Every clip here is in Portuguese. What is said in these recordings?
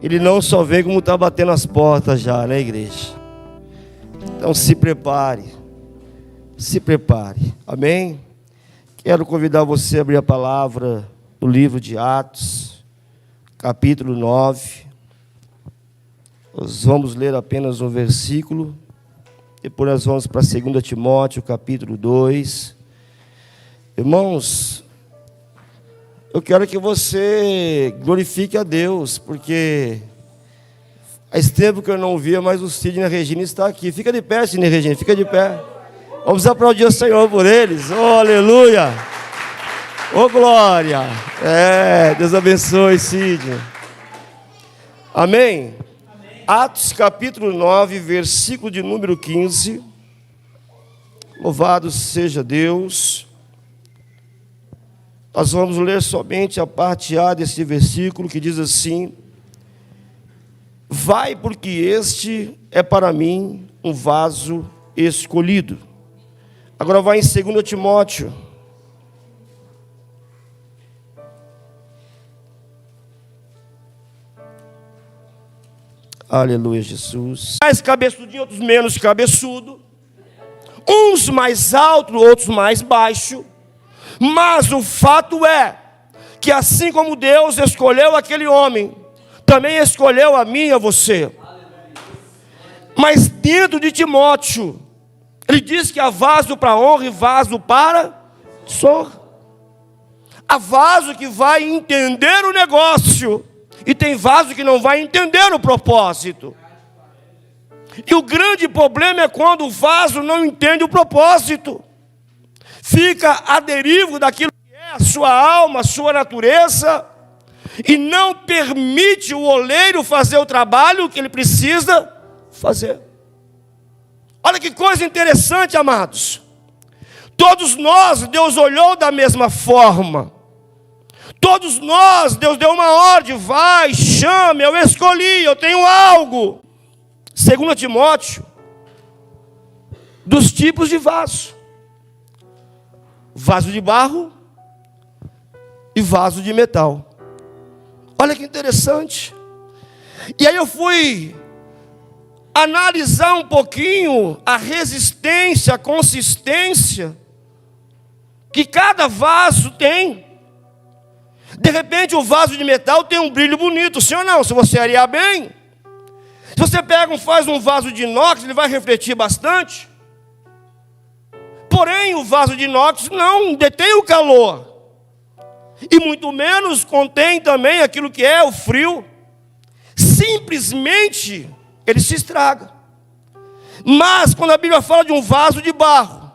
Ele não só vem como está batendo as portas já, né, igreja? Então se prepare. Se prepare. Amém? Quero convidar você a abrir a palavra no livro de Atos, capítulo 9. Nós vamos ler apenas um versículo. Depois nós vamos para 2 Timóteo, capítulo 2. Irmãos, eu quero que você glorifique a Deus, porque faz tempo que eu não via, mas o Sidney e a Regina está aqui. Fica de pé, Sidney e Regina, fica de pé. Vamos aplaudir o Senhor por eles. Oh, aleluia! Oh, glória! Deus abençoe, Sidney. Amém? Atos capítulo 9, versículo de número 15. Louvado seja Deus. Nós vamos ler somente a parte A desse versículo que diz assim: vai, porque este é para mim um vaso escolhido. Agora vai em 2 Timóteo. Aleluia, Jesus. Mais cabeçudinho, outros menos cabeçudo. Uns mais altos, outros mais baixos. Mas o fato é que assim como Deus escolheu aquele homem, também escolheu a mim e a você. Mas dentro de Timóteo, ele diz que há vaso para honra e vaso para desonra. Há vaso que vai entender o negócio e tem vaso que não vai entender o propósito. E o grande problema é quando o vaso não entende o propósito. Fica à deriva daquilo que é a sua alma, a sua natureza, e não permite o oleiro fazer o trabalho que ele precisa fazer. Olha que coisa interessante, amados. Todos nós, Deus olhou da mesma forma. Todos nós, Deus deu uma ordem: vai, chame, eu escolhi, eu tenho algo. 2 Timóteo, dos tipos de vaso. Vaso de barro e vaso de metal. Olha que interessante. E aí eu fui analisar um pouquinho a resistência, a consistência que cada vaso tem. De repente o vaso de metal tem um brilho bonito, sim ou não? Se você arear bem. Se você faz um vaso de inox, ele vai refletir bastante. Porém, o vaso de inox não detém o calor. E muito menos contém também aquilo que é o frio. Simplesmente, ele se estraga. Mas, quando a Bíblia fala de um vaso de barro,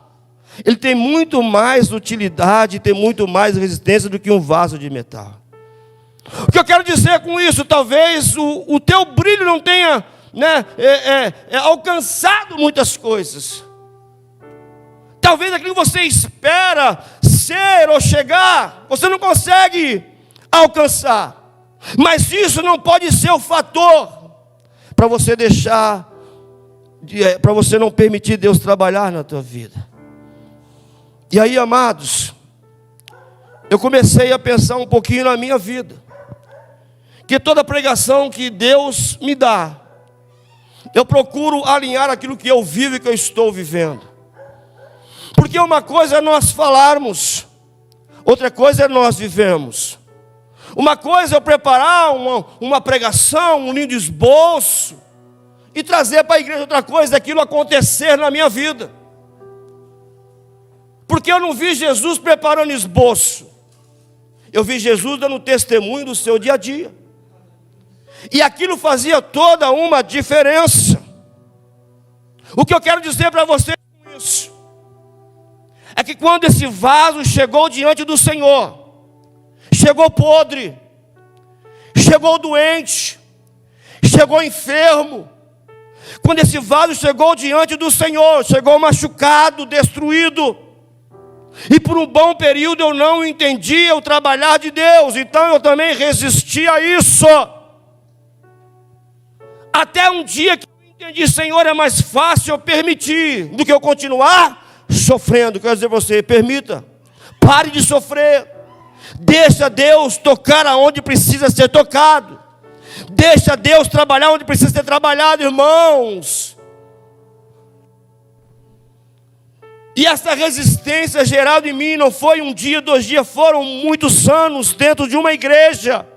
ele tem muito mais utilidade, tem muito mais resistência do que um vaso de metal. O que eu quero dizer com isso? Talvez o teu brilho não tenha alcançado muitas coisas. Talvez aquilo que você espera ser ou chegar, você não consegue alcançar. Mas isso não pode ser o fator para você para você não permitir Deus trabalhar na tua vida. E aí, amados, eu comecei a pensar um pouquinho na minha vida. Que toda pregação que Deus me dá, eu procuro alinhar aquilo que eu vivo e que eu estou vivendo. Porque uma coisa é nós falarmos, outra coisa é nós vivemos. Uma coisa é eu preparar uma pregação, um lindo esboço, e trazer para a igreja. Outra coisa é aquilo acontecer na minha vida. Porque eu não vi Jesus preparando esboço. Eu vi Jesus dando testemunho do seu dia a dia. E aquilo fazia toda uma diferença. O que eu quero dizer para vocês com isso é que quando esse vaso chegou diante do Senhor, chegou podre, chegou doente, chegou enfermo. Quando esse vaso chegou diante do Senhor, chegou machucado, destruído. E por um bom período eu não entendia o trabalhar de Deus, então eu também resisti a isso. Até um dia que eu entendi: Senhor, é mais fácil eu permitir do que eu continuar sofrendo. Quero dizer a você, permita, pare de sofrer, deixa Deus tocar aonde precisa ser tocado. Deixa Deus trabalhar onde precisa ser trabalhado, irmãos. E essa resistência gerada em mim não foi um dia, 2 dias, foram muitos anos dentro de uma igreja.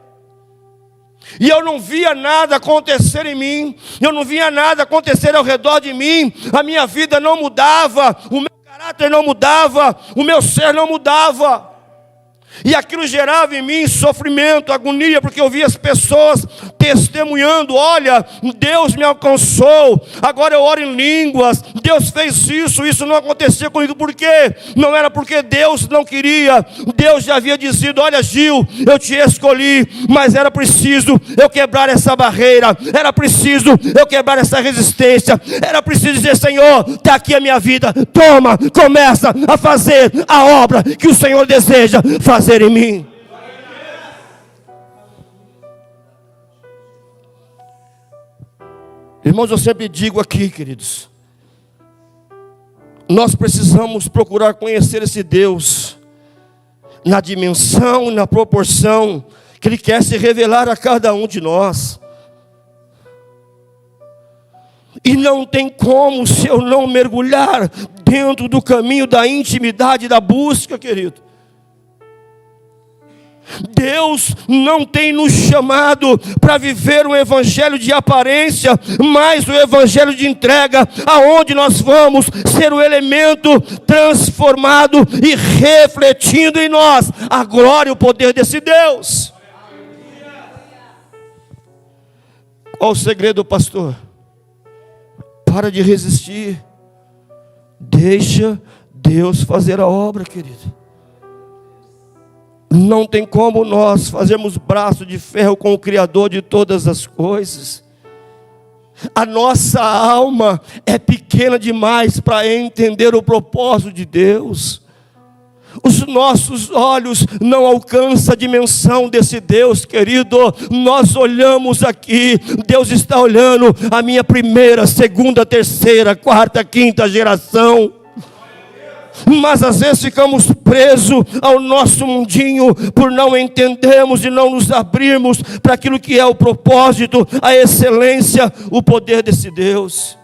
E eu não via nada acontecer em mim, eu não via nada acontecer ao redor de mim, a minha vida não mudava, o meu caráter não mudava, o meu ser não mudava. E aquilo gerava em mim sofrimento, agonia, porque eu via as pessoas testemunhando: olha, Deus me alcançou, agora eu oro em línguas, Deus fez isso não acontecia comigo. Por quê? Não era porque Deus não queria, Deus já havia dizido: olha, Gil, eu te escolhi, mas era preciso eu quebrar essa barreira, era preciso eu quebrar essa resistência, era preciso dizer: Senhor, está aqui a minha vida, toma, começa a fazer a obra que o Senhor deseja fazer em mim. Irmãos, eu sempre digo aqui, queridos, nós precisamos procurar conhecer esse Deus na dimensão e na proporção que Ele quer se revelar a cada um de nós. E não tem como se eu não mergulhar dentro do caminho da intimidade, da busca, querido. Deus não tem nos chamado para viver um evangelho de aparência, mas o evangelho de entrega, aonde nós vamos ser o elemento transformado e refletindo em nós a glória e o poder desse Deus. Qual o segredo, pastor? Para de resistir, deixa Deus fazer a obra, querido. Não tem como nós fazermos braço de ferro com o Criador de todas as coisas. A nossa alma é pequena demais para entender o propósito de Deus. Os nossos olhos não alcançam a dimensão desse Deus, querido. Nós olhamos aqui, Deus está olhando a minha primeira, segunda, terceira, quarta, quinta geração. Mas às vezes ficamos presos ao nosso mundinho por não entendermos e não nos abrirmos para aquilo que é o propósito, a excelência, o poder desse Deus.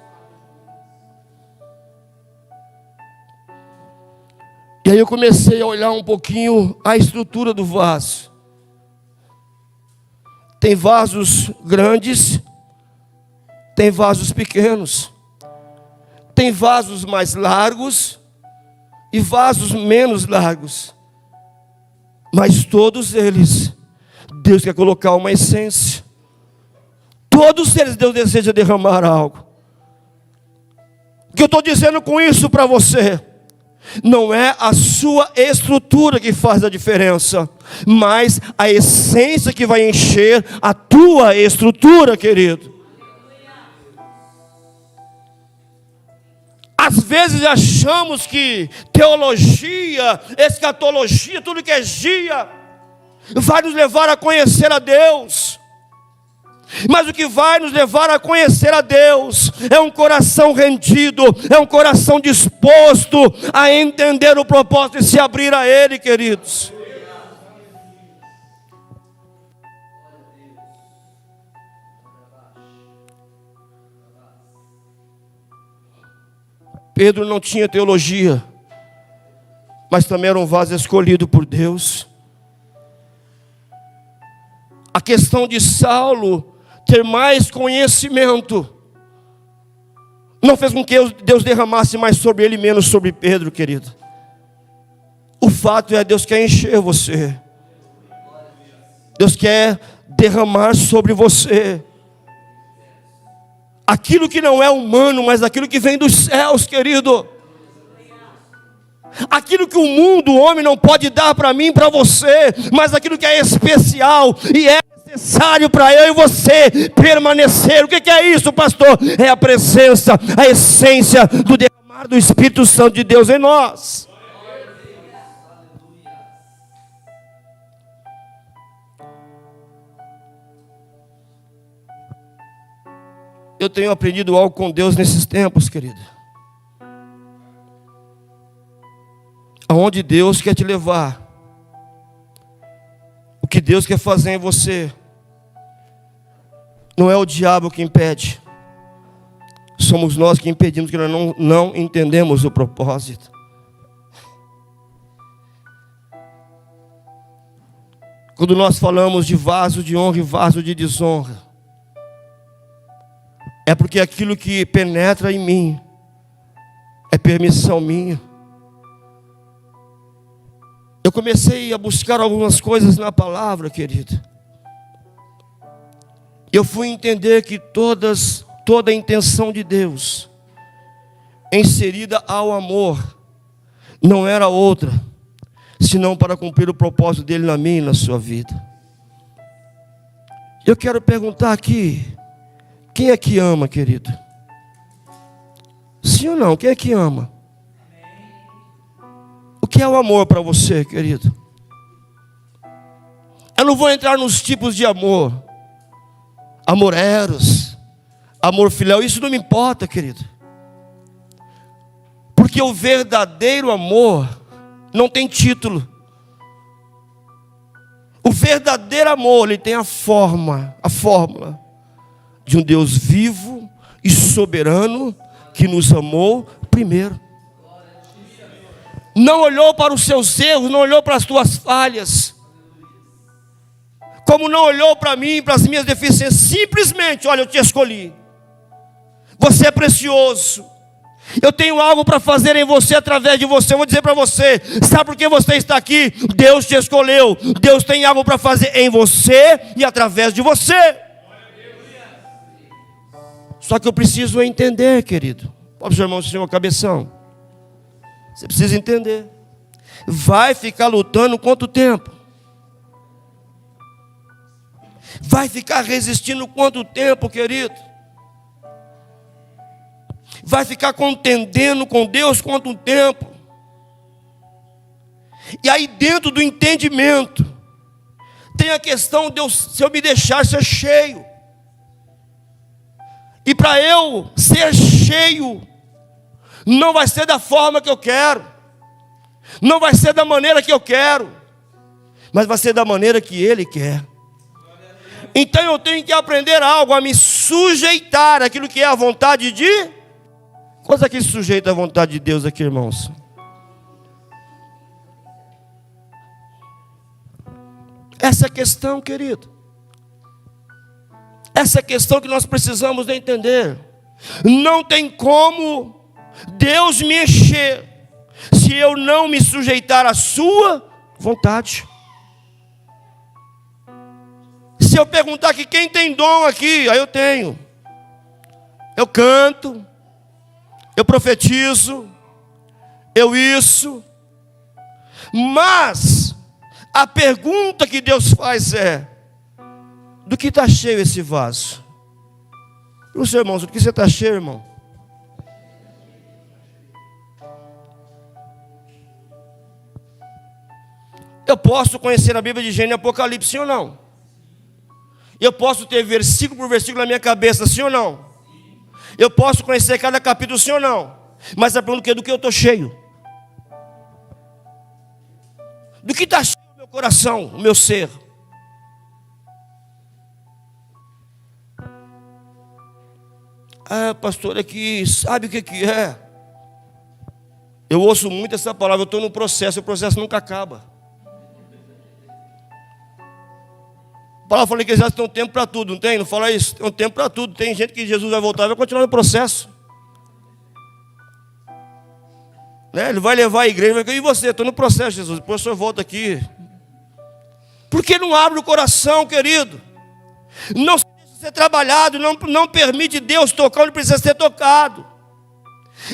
E aí eu comecei a olhar um pouquinho a estrutura do vaso. Tem vasos grandes, tem vasos pequenos, tem vasos mais largos e vasos menos largos, mas todos eles, Deus quer colocar uma essência. Todos eles, Deus deseja derramar algo. O que eu estou dizendo com isso para você? Não é a sua estrutura que faz a diferença, mas a essência que vai encher a tua estrutura, querido. Às vezes achamos que teologia, escatologia, tudo que é gia, vai nos levar a conhecer a Deus. Mas o que vai nos levar a conhecer a Deus é um coração rendido, é um coração disposto a entender o propósito e se abrir a Ele, queridos. Pedro não tinha teologia, mas também era um vaso escolhido por Deus. A questão de Saulo ter mais conhecimento não fez com que Deus derramasse mais sobre ele, menos sobre Pedro, querido. O fato é, Deus quer encher você. Deus quer derramar sobre você aquilo que não é humano, mas aquilo que vem dos céus, querido. Aquilo que o mundo, o homem não pode dar para mim, para você, mas aquilo que é especial e é necessário para eu e você permanecer. O que é isso, pastor? É a presença, a essência do derramar do Espírito Santo de Deus em nós. Eu tenho aprendido algo com Deus nesses tempos, querido. Aonde Deus quer te levar, o que Deus quer fazer em você, Não é o diabo que impede. Somos nós que impedimos, que nós não entendemos o propósito. Quando nós falamos de vaso de honra e vaso de desonra, é porque aquilo que penetra em mim é permissão minha. Eu comecei a buscar algumas coisas na palavra, querido. Eu fui entender que toda a intenção de Deus inserida ao amor não era outra senão para cumprir o propósito dele na minha e na sua vida. Eu quero perguntar aqui, quem é que ama, querido? Sim ou não? Quem é que ama? O que é o amor para você, querido? Eu não vou entrar nos tipos de amor. Amor eros, amor filial, isso não me importa, querido. Porque o verdadeiro amor não tem título. O verdadeiro amor, ele tem a fórmula de um Deus vivo e soberano que nos amou primeiro. Não olhou para os seus erros, não olhou para as tuas falhas, como não olhou para mim, para as minhas deficiências. Simplesmente, olha, eu te escolhi. Você é precioso. Eu tenho algo para fazer em você, através de você. Eu vou dizer para você, sabe por que você está aqui? Deus te escolheu. Deus tem algo para fazer em você e através de você. Só que eu preciso entender, querido. Pode seu irmão, senhor, cabeção. Você precisa entender. Vai ficar lutando quanto tempo? Vai ficar resistindo quanto tempo, querido? Vai ficar contendendo com Deus quanto tempo? E aí dentro do entendimento tem a questão de se eu me deixar ser cheio. E para eu ser cheio, não vai ser da forma que eu quero, não vai ser da maneira que eu quero, mas vai ser da maneira que Ele quer. Então eu tenho que aprender algo, a me sujeitar àquilo que é a vontade de... Quantos aqui se sujeita à vontade de Deus aqui, irmãos? Essa é a questão, querido. Essa é a questão que nós precisamos de entender. Não tem como Deus me encher se eu não me sujeitar à sua vontade. Se eu perguntar aqui, quem tem dom aqui? Aí eu tenho. Eu canto, eu profetizo, eu isso. Mas a pergunta que Deus faz é: do que está cheio esse vaso? E os irmãos, do que você está cheio, irmão? Eu posso conhecer a Bíblia de Gênesis e Apocalipse, sim ou não? Eu posso ter versículo por versículo na minha cabeça, sim ou não? Eu posso conhecer cada capítulo, sim ou não? Mas a pergunta é: do que eu estou cheio? Do que está cheio o meu coração, o meu ser? Ah, pastor, aqui, sabe o que é? Eu ouço muito essa palavra, eu estou no processo, o processo nunca acaba. A palavra fala que já tem um tempo para tudo, não tem? Não fala isso? Tem um tempo para tudo. Tem gente que Jesus vai voltar e vai continuar no processo. Né? Ele vai levar a igreja, vai dizer: e você? Estou no processo, Jesus. Depois o senhor volta aqui. Por que não abre o coração, querido? Não se deixa ser trabalhado, não permite Deus tocar onde precisa ser tocado.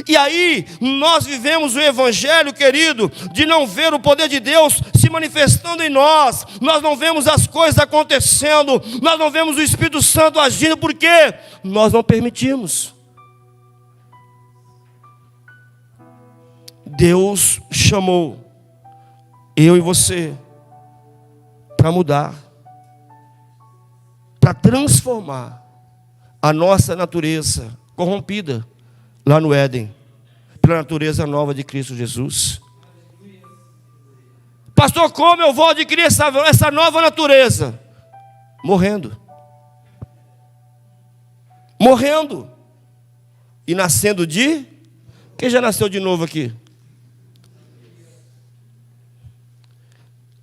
E aí, nós vivemos o evangelho, querido, de não ver o poder de Deus se manifestando em nós. Nós não vemos as coisas acontecendo, nós não vemos o Espírito Santo agindo, porque nós não permitimos. Deus chamou eu e você para mudar, para transformar a nossa natureza corrompida lá no Éden, pela natureza nova de Cristo Jesus. Pastor, como eu vou adquirir essa nova natureza? Morrendo. morrendo e nascendo de... Quem já nasceu de novo aqui?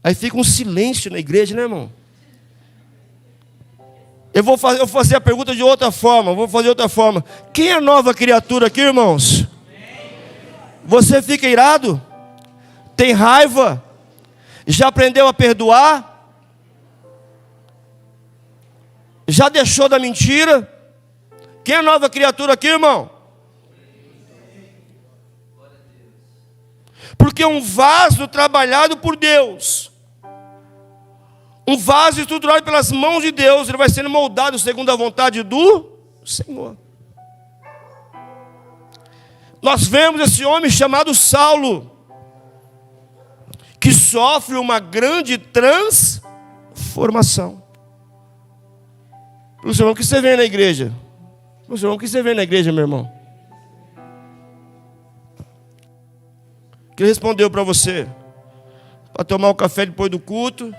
Aí fica um silêncio na igreja, né, irmão? Eu vou fazer a pergunta de outra forma. Quem é nova criatura aqui, irmãos? Você fica irado? Tem raiva? Já aprendeu a perdoar? Já deixou da mentira? Quem é nova criatura aqui, irmão? Porque um vaso trabalhado por Deus, um vaso estruturado pelas mãos de Deus, ele vai sendo moldado segundo a vontade do Senhor. Nós vemos esse homem chamado Saulo, que sofre uma grande transformação. Luciano, o que você vê na igreja? Luciano, o que você vê na igreja, meu irmão? O que ele respondeu para você? Para tomar um café depois do culto?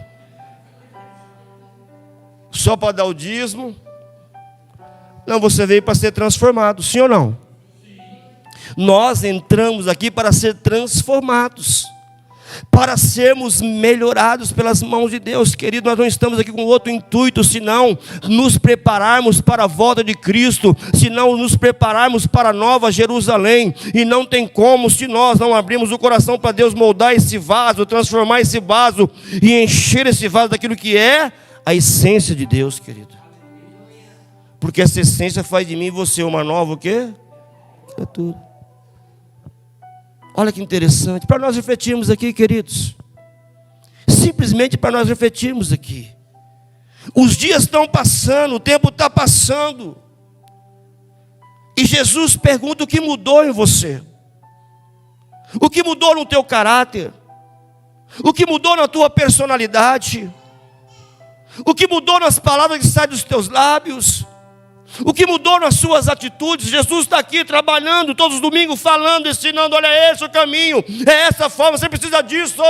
Só para dar o dízimo? Não, você veio para ser transformado, sim ou não? Sim. Nós entramos aqui para ser transformados, para sermos melhorados pelas mãos de Deus, querido. Nós não estamos aqui com outro intuito, senão nos prepararmos para a volta de Cristo, senão nos prepararmos para a nova Jerusalém. E não tem como, se nós não abrirmos o coração para Deus moldar esse vaso, transformar esse vaso e encher esse vaso daquilo que é a essência de Deus, querido. Porque essa essência faz de mim e você uma nova o quê? Criatura. Olha que interessante, para nós refletirmos aqui, queridos. Simplesmente para nós refletirmos aqui. Os dias estão passando, o tempo está passando. E Jesus pergunta o que mudou em você. O que mudou no teu caráter. O que mudou na tua personalidade. O que mudou nas palavras que saem dos teus lábios. O que mudou nas suas atitudes. Jesus está aqui trabalhando todos os domingos, falando, ensinando. Olha, esse é o caminho, é essa forma, você precisa disso.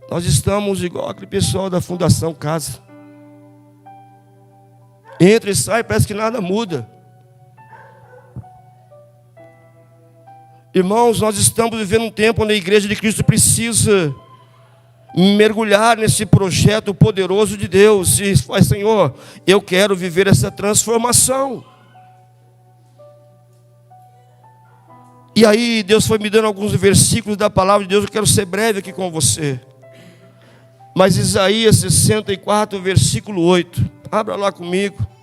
Nós estamos igual aquele pessoal da Fundação Casa. Entra e sai, parece que nada muda. Irmãos, nós estamos vivendo um tempo onde a igreja de Cristo precisa mergulhar nesse projeto poderoso de Deus e falar: Senhor, eu quero viver essa transformação. E aí Deus foi me dando alguns versículos da palavra de Deus. Eu quero ser breve aqui com você. Mas Isaías 64, versículo 8. Abra lá comigo.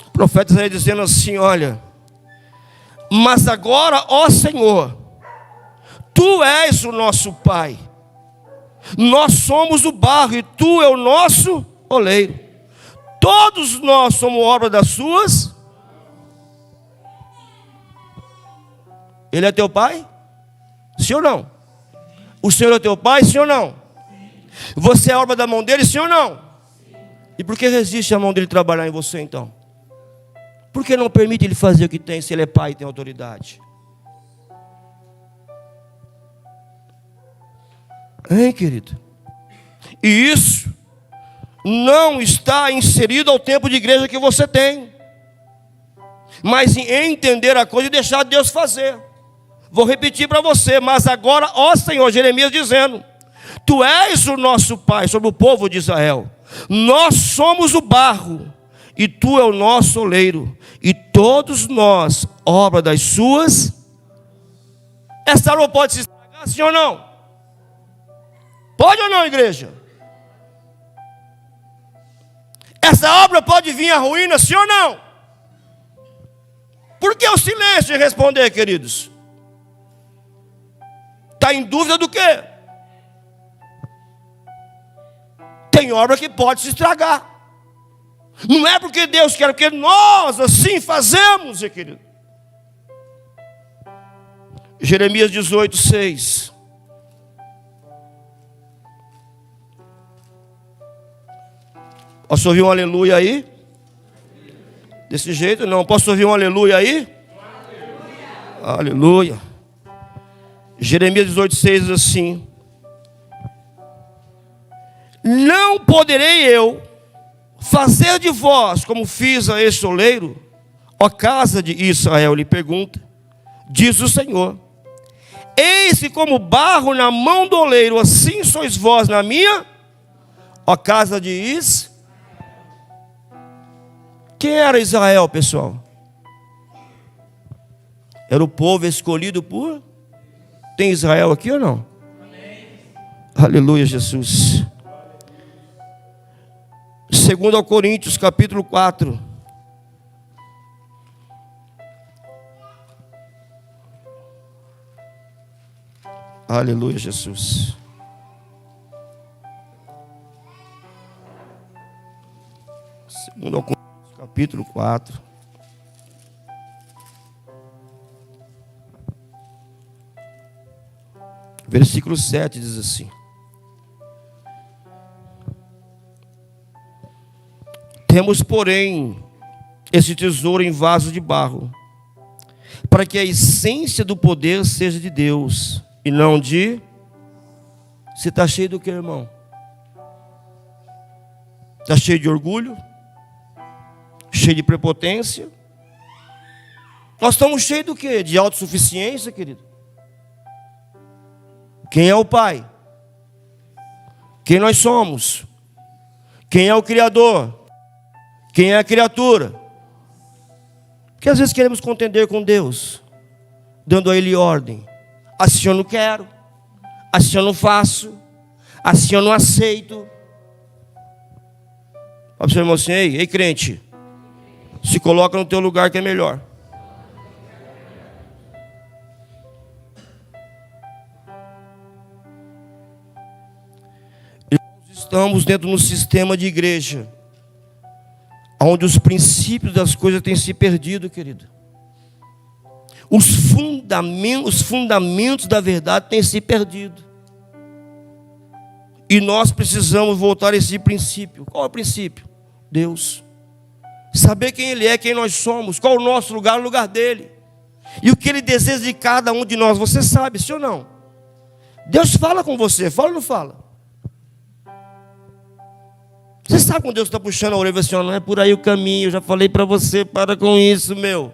O profeta Isaías dizendo assim: olha, mas agora, ó Senhor, Tu és o nosso Pai, nós somos o barro e Tu é o nosso oleiro, todos nós somos obra das Suas. Ele é teu Pai? Sim ou não? O Senhor é teu Pai? Sim ou não? Você é obra da mão dele? Sim ou não? E por que resiste a mão dele trabalhar em você então? Por que não permite ele fazer o que tem, se ele é pai e tem autoridade? Hein, querido? E isso não está inserido ao tempo de igreja que você tem, mas em entender a coisa e deixar Deus fazer. Vou repetir para você: mas agora, ó Senhor, Jeremias dizendo: Tu és o nosso Pai sobre o povo de Israel. Nós somos o barro e Tu é o nosso oleiro, e todos nós, obra das Suas. Essa obra pode se estragar, sim ou não? Pode ou não, igreja? Essa obra pode vir à ruína, sim ou não? Por que o silêncio em responder, queridos? Está em dúvida do quê? Tem obra que pode se estragar. Não é porque Deus quer, porque nós assim fazemos, querido. Jeremias 18, 6. Posso ouvir um aleluia aí? Desse jeito não. Posso ouvir um aleluia aí? Aleluia. Jeremias 18,6 diz assim: não poderei eu fazer de vós como fiz a este oleiro, ó casa de Israel, lhe pergunta, diz o Senhor. Eis que como barro na mão do oleiro, assim sois vós na minha, ó casa de Israel. Quem era Israel, pessoal? Era o povo escolhido por... Tem Israel aqui ou não? Amém. Aleluia, Jesus. 2 Coríntios, capítulo 4. Aleluia, Jesus. Segundo Coríntios, capítulo 4. Versículo 7 diz assim: temos, porém, esse tesouro em vaso de barro, para que a essência do poder seja de Deus, e não de... Você está cheio do que, irmão? Está cheio de orgulho? Cheio de prepotência? Nós estamos cheios do quê? De autossuficiência, querido? Quem é o Pai? Quem nós somos? Quem é o Criador? Quem é a criatura? Porque às vezes queremos contender com Deus, dando a Ele ordem. Assim eu não quero, assim eu não faço, assim eu não aceito. Fala para o seu irmão assim: ei crente, se coloca no teu lugar que é melhor. Estamos dentro de um sistema de igreja onde os princípios das coisas têm se perdido, querido. Os fundamentos da verdade têm se perdido. E nós precisamos voltar a esse princípio. Qual é o princípio? Deus. Saber quem Ele é, quem nós somos, qual é o nosso lugar, o lugar dEle. E o que Ele deseja de cada um de nós. Você sabe, sim ou não? Deus fala com você, fala ou não fala? Você sabe quando Deus está puxando a orelha e assim: não é por aí o caminho, eu já falei para você, para com isso, meu.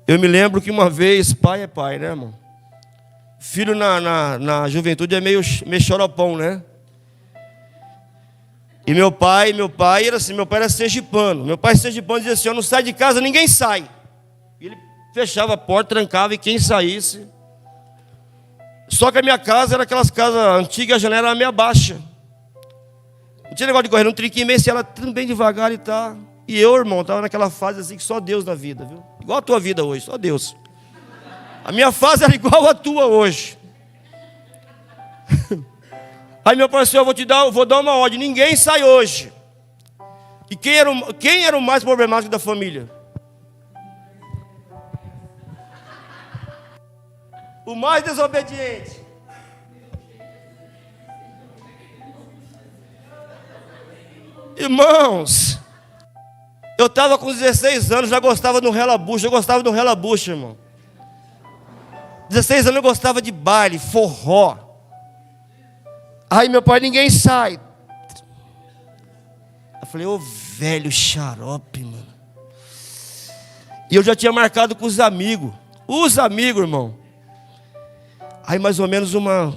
Eu me lembro que uma vez, pai é pai, né, irmão? Filho na juventude é meio xoropão, né? E meu pai era assim, meu pai era sergipano. Meu pai sergipano dizia assim: eu não saio de casa, ninguém sai. E ele fechava a porta, trancava, e quem saísse... Só que a minha casa era aquelas casas antigas, a janela era meio baixa. Não tinha negócio de correr, um trinquinho meio assim, ela tudo bem devagar e tá. E eu, irmão, estava naquela fase assim que só Deus na vida, viu? Igual a tua vida hoje, só Deus. A minha fase era igual a tua hoje. Aí meu pai disse: eu vou dar uma ordem, ninguém sai hoje. E quem era o mais problemático da família? O mais desobediente. Irmãos, eu estava com 16 anos, já gostava do relabucho. Eu gostava do relabucho, irmão. 16 anos eu gostava de baile, forró. Aí meu pai: ninguém sai. Eu falei: ô velho xarope, mano. E eu já tinha marcado com os amigos. Os amigos, irmão. Aí mais ou menos uma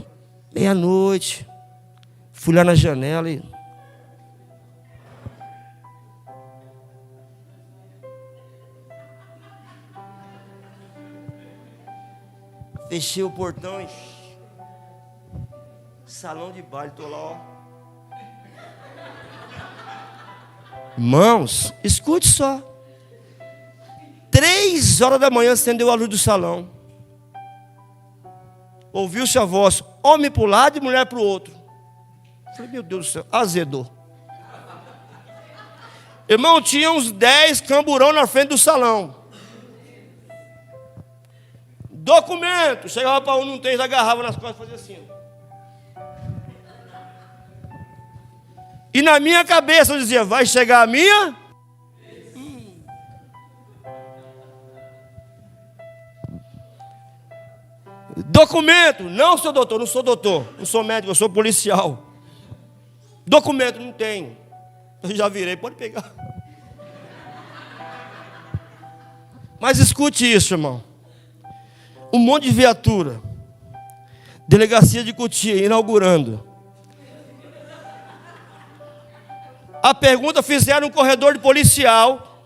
meia-noite, fui lá na janela e... fechei o portão e... salão de baile, estou lá, ó. Irmãos, escute só. 3 horas da manhã acendeu a luz do salão. Ouviu-se a voz: homem para um lado e mulher para o outro. Falei: meu Deus do céu, azedou. Irmão, tinha uns 10 camburão na frente do salão. Documento. Chegava para um, não tem, agarrava nas costas e fazia assim. E na minha cabeça eu dizia, vai chegar a minha? Documento, não sou doutor, não sou médico, eu sou policial. Documento não tenho. Eu já virei, pode pegar. Mas escute isso, irmão. Um monte de viatura. Delegacia de Cotia inaugurando. A pergunta fizeram no corredor de policial.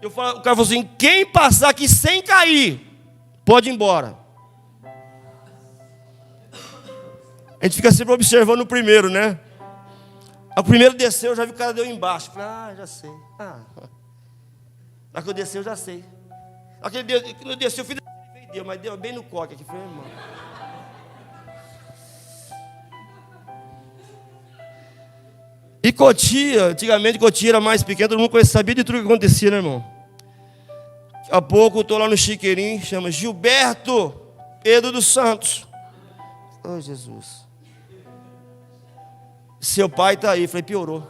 O cara falou assim, quem passar aqui sem cair, pode ir embora. A gente fica sempre observando o primeiro, né? O primeiro desceu, eu já vi o cara deu embaixo. Falei, já sei. Na que eu desci, eu já sei. Aquele eu desci, eu fiz deu, mas deu bem no coque aqui. Falei, irmão. E Cotia, antigamente Cotia era mais pequena, todo mundo sabia de tudo que acontecia, né, irmão? Daqui a pouco eu estou lá no Chiqueirinho, chama Gilberto Pedro dos Santos. Oh, Jesus. Seu pai está aí. Falei, piorou.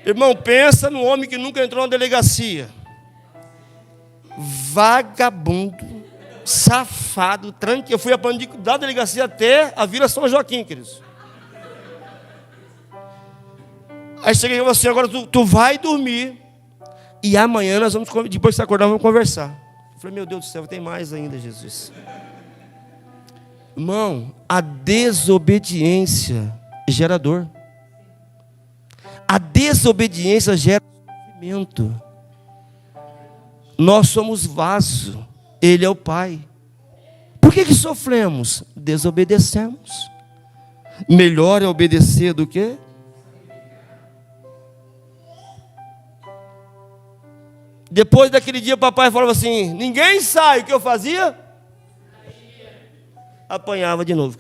Irmão, pensa no homem que nunca entrou na delegacia. Vagabundo, safado, tranquilo. Eu fui a pano da delegacia até a Vila São Joaquim, queridos. Aí cheguei e falei assim, agora tu vai dormir. E amanhã nós vamos, depois que você acordar, vamos conversar. Eu falei, meu Deus do céu, tem mais ainda, Jesus. Irmão, a desobediência gera dor. A desobediência gera sofrimento. Nós somos vaso, Ele é o Pai. Por que sofremos? Desobedecemos. Melhor é obedecer do que? Depois daquele dia, o papai falava assim, ninguém sai, o que eu fazia? Apanhava de novo.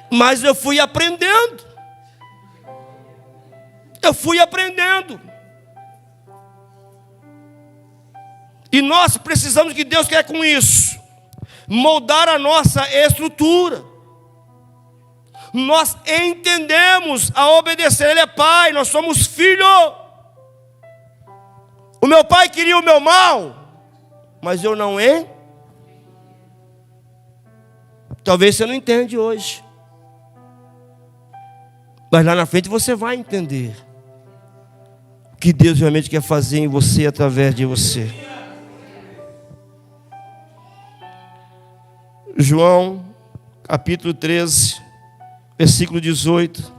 Mas eu fui aprendendo. E nós precisamos, que Deus quer com isso, moldar a nossa estrutura. Nós entendemos a obedecer, Ele é Pai, nós somos filhos. O meu pai queria o meu mal, mas eu não Talvez você não entende hoje. Mas lá na frente você vai entender o que Deus realmente quer fazer em você, através de você. João, capítulo 13, versículo 18.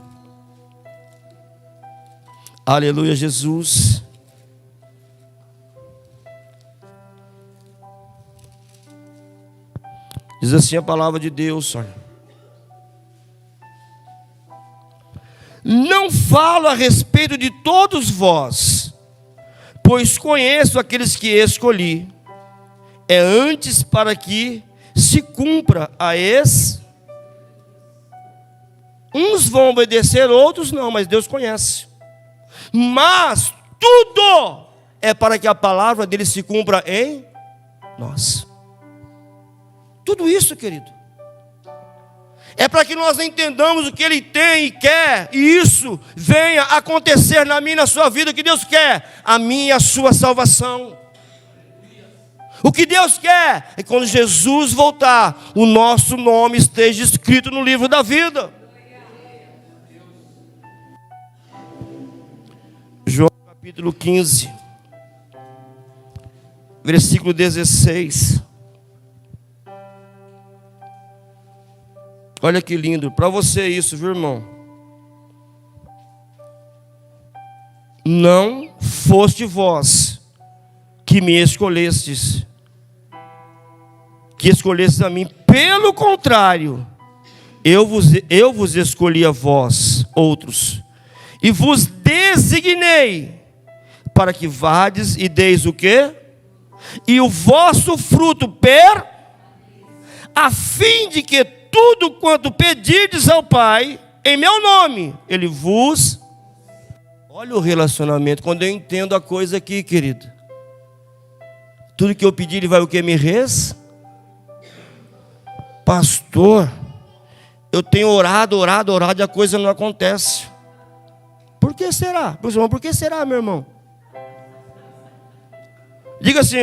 Aleluia, Jesus. Diz assim a palavra de Deus, olha. Não falo a respeito de todos vós, pois conheço aqueles que escolhi. É antes para que se cumpra a Uns vão obedecer, outros não, mas Deus conhece. Mas tudo é para que a palavra dele se cumpra em nós. Tudo isso, querido, é para que nós entendamos o que Ele tem e quer, e isso venha acontecer na minha e na sua vida. O que Deus quer? A minha e a sua salvação. O que Deus quer é que quando Jesus voltar, o nosso nome esteja escrito no livro da vida. João capítulo 15, versículo 16. Olha que lindo, para você isso, viu, irmão? Não foste vós que me escolhestes, que escolhestes a mim. Pelo contrário, eu vos escolhi a vós, outros, e vos designei, para que vades e deis o quê? E o vosso fruto a fim de que tudo quanto pedirdes ao Pai, em meu nome, Ele vos... Olha o relacionamento, quando eu entendo a coisa aqui, querido. Tudo que eu pedir, Ele vai o que? Me Pastor, eu tenho orado e a coisa não acontece. Por que será? Por que será, meu irmão? Diga assim,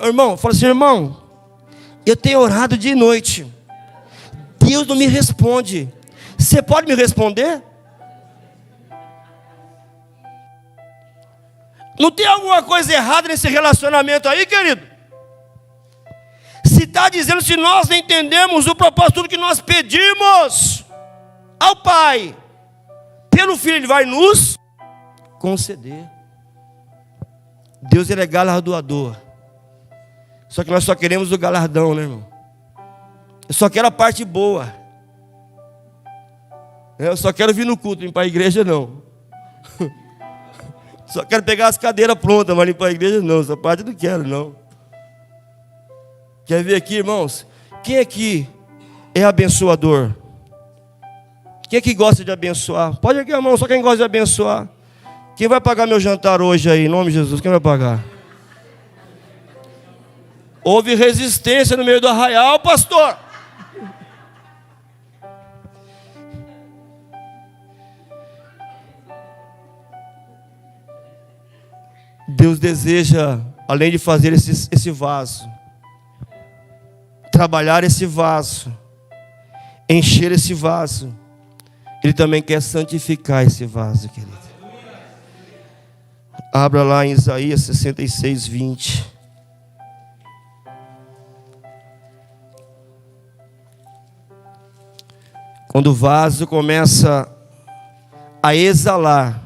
irmão, fala assim, irmão, eu tenho orado de noite, Deus não me responde. Você pode me responder? Não tem alguma coisa errada nesse relacionamento aí, querido? Se está dizendo, se nós não entendemos o propósito, tudo que nós pedimos ao Pai, pelo Filho, Ele vai nos conceder. Deus, Ele é galardoador. Só que nós só queremos o galardão, né, irmão? Eu só quero a parte boa. Eu só quero vir no culto, limpar a igreja não. Só quero pegar as cadeiras prontas, mas limpar a igreja não. Essa parte eu não quero, não. Quer ver aqui, irmãos? Quem aqui é abençoador? Quem aqui gosta de abençoar? Pode aqui, irmão, só quem gosta de abençoar. Quem vai pagar meu jantar hoje aí, em nome de Jesus? Quem vai pagar? Houve resistência no meio do arraial, pastor. Deus deseja, além de fazer esse vaso, trabalhar esse vaso, encher esse vaso, Ele também quer santificar esse vaso, querido. Abra lá em Isaías 66, 20. Quando o vaso começa a exalar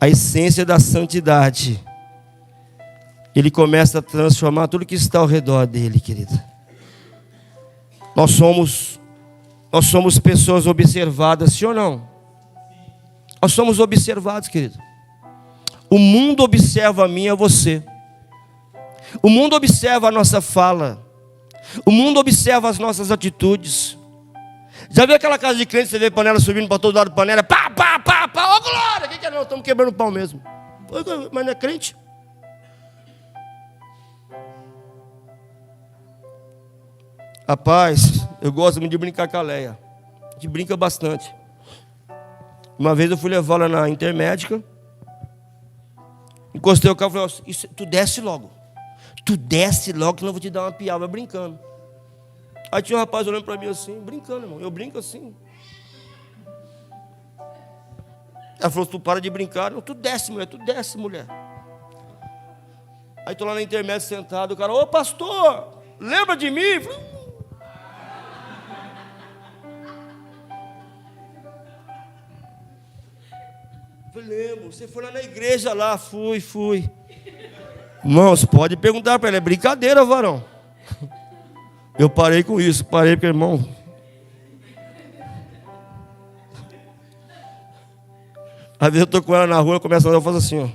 a essência da santidade, ele começa a transformar tudo que está ao redor dele, querida. Nós somos pessoas observadas, sim ou não? Nós somos observados, querido. O mundo observa a mim e a você. O mundo observa a nossa fala. O mundo observa as nossas atitudes. Já viu aquela casa de crente, você vê panela subindo para todo lado, panela, pá, pá, pá, pá, ô glória, o que é não? Estamos quebrando pau mesmo. Mas não é crente? Rapaz, eu gosto muito de brincar com a Leia. A gente brinca bastante. Uma vez eu fui levá-la na intermédica, encostei o carro e falei, tu desce logo. Tu desce logo que eu não vou te dar uma piaba brincando. Aí tinha um rapaz olhando para mim assim, brincando, irmão. Eu brinco assim. Ela falou, tu para de brincar. Não, tu desce, mulher. Aí estou lá na intermédia sentado, o cara, ô pastor, lembra de mim? Eu falei, lembro, você foi lá na igreja lá, fui. Irmãos, pode perguntar para ele, é brincadeira, varão. Eu parei com isso, porque, irmão, às vezes eu estou com ela na rua, eu começo a andar, eu faço assim, ó.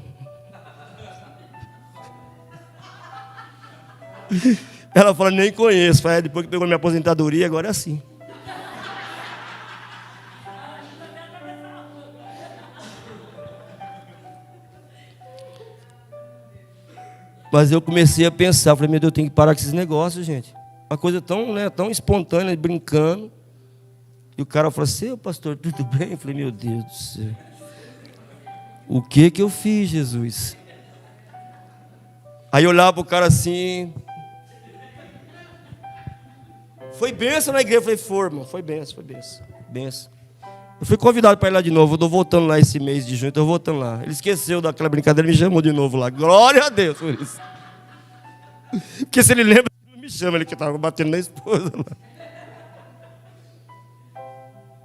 Ela fala, nem conheço. Fala, depois que pegou minha aposentadoria, agora é assim. Mas eu comecei a pensar, falei, meu Deus, eu tenho que parar com esses negócios, gente. Uma coisa tão, tão espontânea, brincando. E o cara falou assim, pastor, tudo bem? Eu falei, meu Deus do céu. O que eu fiz, Jesus? Aí eu olhava para o cara assim. Foi bênção na igreja. Eu falei, irmão, foi bênção. Eu fui convidado para ir lá de novo. Eu estou voltando lá esse mês de junho, estou voltando lá. Ele esqueceu daquela brincadeira, me chamou de novo lá. Glória a Deus por isso. Porque se ele lembra, ele não me chama, ele que estava batendo na esposa lá.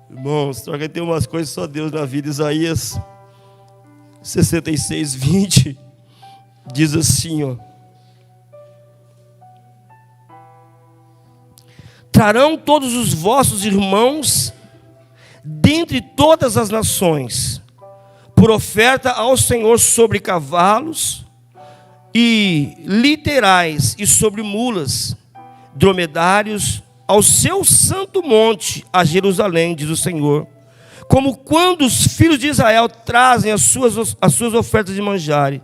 Irmãos, só que tem umas coisas só Deus na vida. Isaías 66, 20 diz assim, ó. Trarão todos os vossos irmãos dentre todas as nações, por oferta ao Senhor sobre cavalos e literais e sobre mulas, dromedários, ao seu santo monte, a Jerusalém, diz o Senhor. Como quando os filhos de Israel trazem as suas ofertas de manjar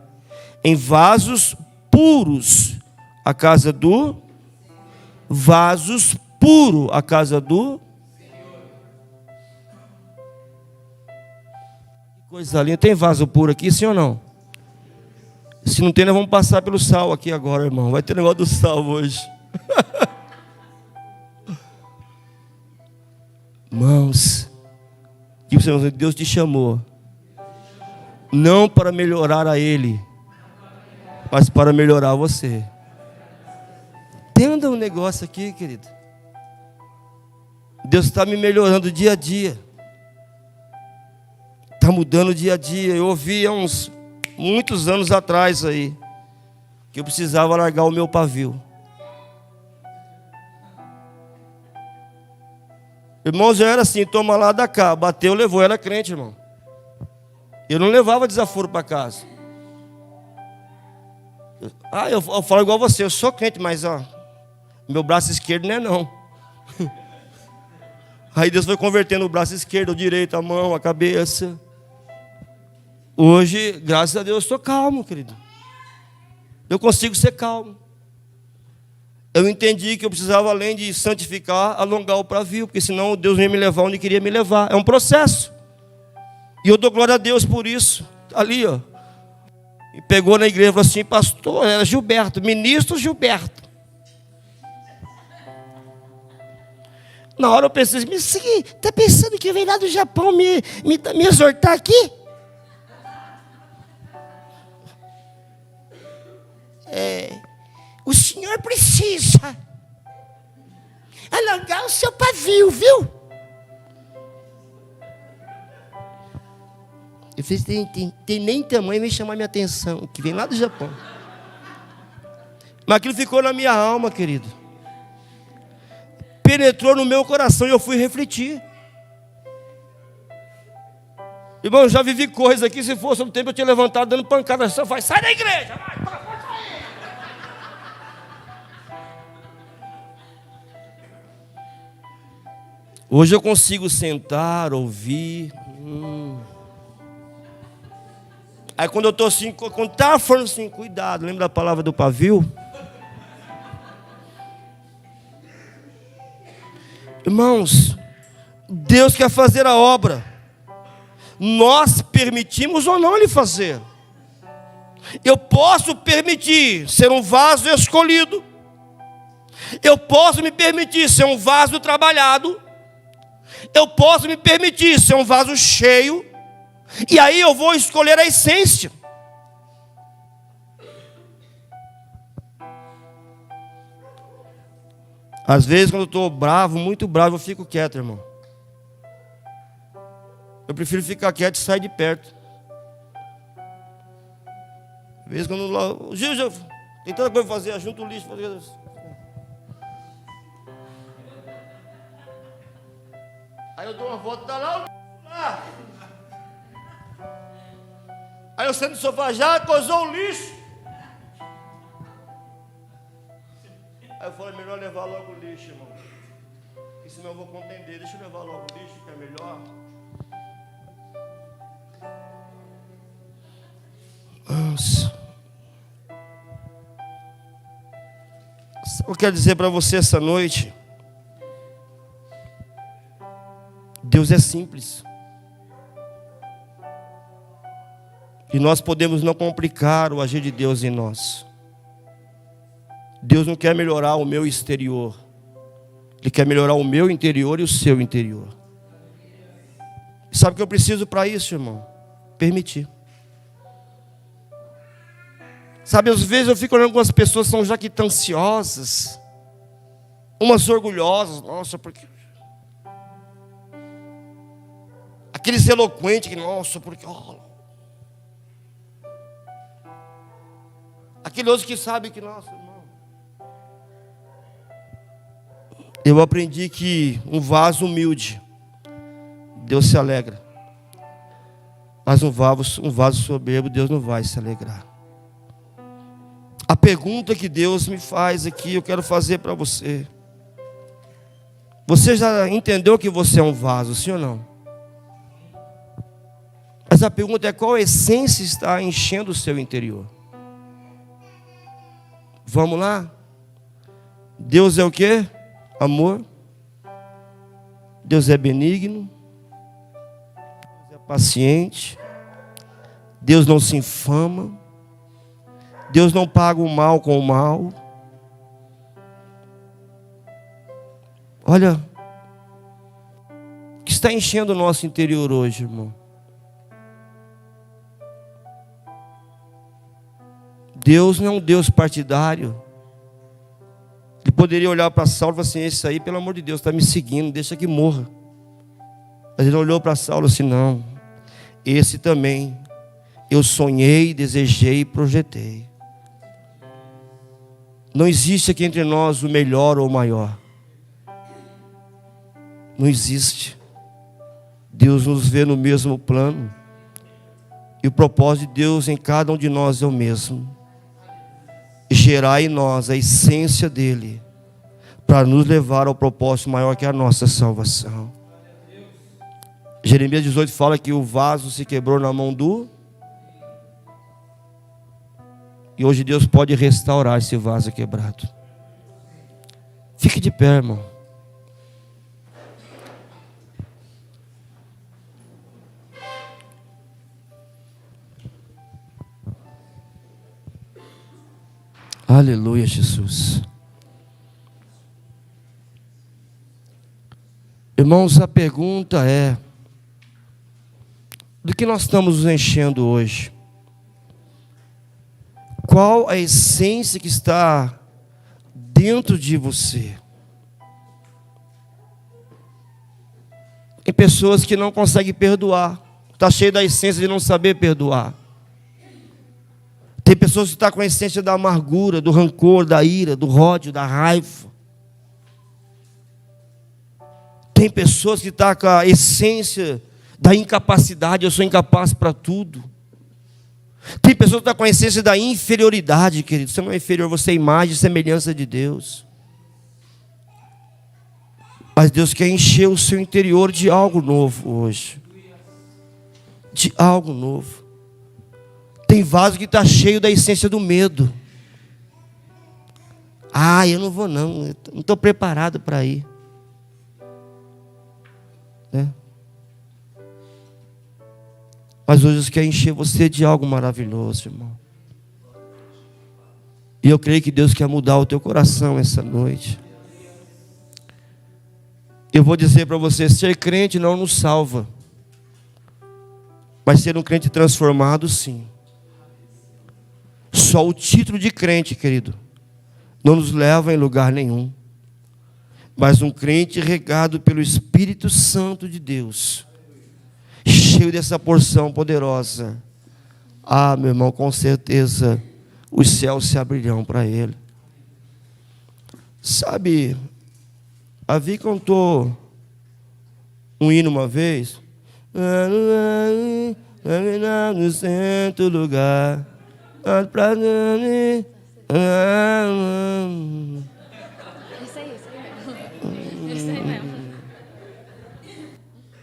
em vasos puros, a casa do vasos puro, a casa do que coisa linda. Tem vaso puro aqui, sim ou não? Se não tem, nós vamos passar pelo sal aqui agora, irmão. Vai ter negócio do sal hoje. Irmãos, Deus te chamou não para melhorar a Ele, mas para melhorar você. Entenda um negócio aqui, querido. Deus está me melhorando dia a dia. Está mudando dia a dia. Eu ouvi há muitos anos atrás aí que eu precisava largar o meu pavio. Irmãos, eu era assim, toma lá, da cá, bateu, levou, eu era crente, irmão. Eu não levava desaforo para casa. Eu falo igual você, eu sou crente, mas meu braço esquerdo não é não. Aí Deus foi convertendo o braço esquerdo, o direito, a mão, a cabeça. Hoje, graças a Deus, eu estou calmo, querido. Eu consigo ser calmo. Eu entendi que eu precisava, além de santificar, alongar o pavio, porque senão Deus não ia me levar onde queria me levar. É um processo. E eu dou glória a Deus por isso. Ali, ó. E pegou na igreja e falou assim, pastor, era Gilberto, ministro Gilberto. Na hora eu pensei assim, mas você está pensando que veio lá do Japão me exortar aqui? O senhor precisa alongar o seu pavio, viu? Eu fiz, tem nem tamanho, vem chamar minha atenção, que vem lá do Japão. Mas aquilo ficou na minha alma, querido. Penetrou no meu coração e eu fui refletir. Irmão, eu já vivi coisa aqui, se fosse um tempo eu tinha levantado dando pancada, só vai, sai da igreja, vai. Hoje eu consigo sentar, ouvir. Aí quando eu estou assim, quando está falando assim, cuidado, lembra da palavra do pavio? Irmãos, Deus quer fazer a obra. Nós permitimos ou não Ele fazer. Eu posso permitir ser um vaso escolhido. Eu posso me permitir ser um vaso trabalhado. Eu posso me permitir ser um vaso cheio. E aí eu vou escolher a essência. Às vezes quando eu estou bravo, muito bravo, eu fico quieto, irmão. Eu prefiro ficar quieto e sair de perto. Às vezes quando Gil, tem tanta coisa para fazer, junto o lixo. Aí eu dou uma volta, tá lá. Aí eu sento no sofá, já coisou o lixo. Aí eu falei, melhor levar logo o lixo, irmão. Porque senão eu vou contender. Deixa eu levar logo o lixo, que é melhor. Nossa. Eu quero dizer para você essa noite. Deus é simples. E nós podemos não complicar o agir de Deus em nós. Deus não quer melhorar o meu exterior. Ele quer melhorar o meu interior e o seu interior. E sabe o que eu preciso para isso, irmão? Permitir. Sabe, às vezes eu fico olhando com as pessoas que são jactanciosas. Umas orgulhosas. Nossa, porque... Aqueles eloquentes que, nossa, porque... Aquele outro que sabe que, nossa, irmão. Eu aprendi que um vaso humilde, Deus se alegra. Mas um vaso soberbo, Deus não vai se alegrar. A pergunta que Deus me faz aqui, eu quero fazer para você. Você já entendeu que você é um vaso, sim ou não? Mas a pergunta é qual essência está enchendo o seu interior? Vamos lá? Deus é o quê? Amor. Deus é benigno. Deus é paciente. Deus não se infama. Deus não paga o mal com o mal. Olha, o que está enchendo o nosso interior hoje, irmão? Deus não é um Deus partidário. Ele poderia olhar para Saulo e falar assim: esse aí, pelo amor de Deus, está me seguindo, deixa que morra. Mas ele olhou para Saulo assim: não, esse também eu sonhei, desejei e projetei. Não existe aqui entre nós o melhor ou o maior. Não existe. Deus nos vê no mesmo plano. E o propósito de Deus em cada um de nós é o mesmo: gerar em nós a essência dele, para nos levar ao propósito maior, que é a nossa salvação. Jeremias 18 fala que o vaso se quebrou na mão do... E hoje Deus pode restaurar esse vaso quebrado. Fique de pé, irmão. Aleluia, Jesus. Irmãos, a pergunta é: do que nós estamos nos enchendo hoje? Qual a essência que está dentro de você? Tem pessoas que não conseguem perdoar. Está cheio da essência de não saber perdoar. Tem pessoas que estão com a essência da amargura, do rancor, da ira, do ódio, da raiva. Tem pessoas que estão com a essência da incapacidade. Eu sou incapaz para tudo. Tem pessoas que estão com a essência da inferioridade, querido. Você não é inferior, você é imagem e semelhança de Deus. Mas Deus quer encher o seu interior de algo novo hoje. De algo novo. Tem vaso que está cheio da essência do medo. Ah, eu não vou não. Eu não estou preparado para ir. Né? Mas hoje Deus quer encher você de algo maravilhoso, irmão. E eu creio que Deus quer mudar o teu coração essa noite. Eu vou dizer para você: ser crente não nos salva. Mas ser um crente transformado, sim. Só o título de crente, querido, não nos leva em lugar nenhum. Mas um crente regado pelo Espírito Santo de Deus, cheio dessa porção poderosa, ah, meu irmão, com certeza os céus se abrirão para ele. Sabe, a Vi cantou um hino uma vez: no centro lugar,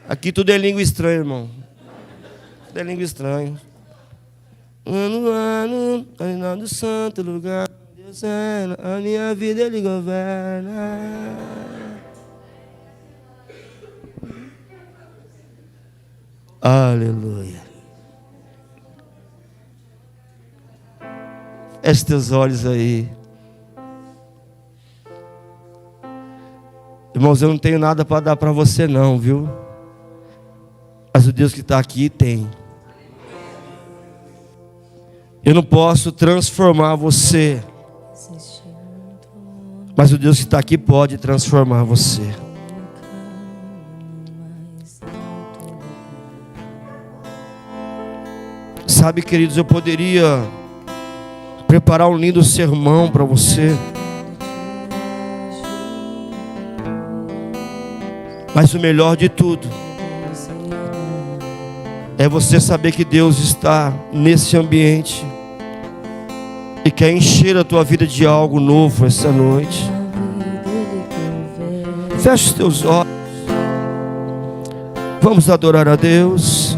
aqui tudo é língua estranha, irmão. Tudo é língua estranha. No santo lugar, Deus é, a minha vida Ele governa. Aleluia. Feche teus olhos aí. Irmãos, eu não tenho nada para dar para você não, viu? Mas o Deus que está aqui tem. Eu não posso transformar você, mas o Deus que está aqui pode transformar você. Sabe, queridos, eu poderia preparar um lindo sermão para você, mas o melhor de tudo é você saber que Deus está nesse ambiente e quer encher a tua vida de algo novo essa noite. Feche os teus olhos. Vamos adorar a Deus.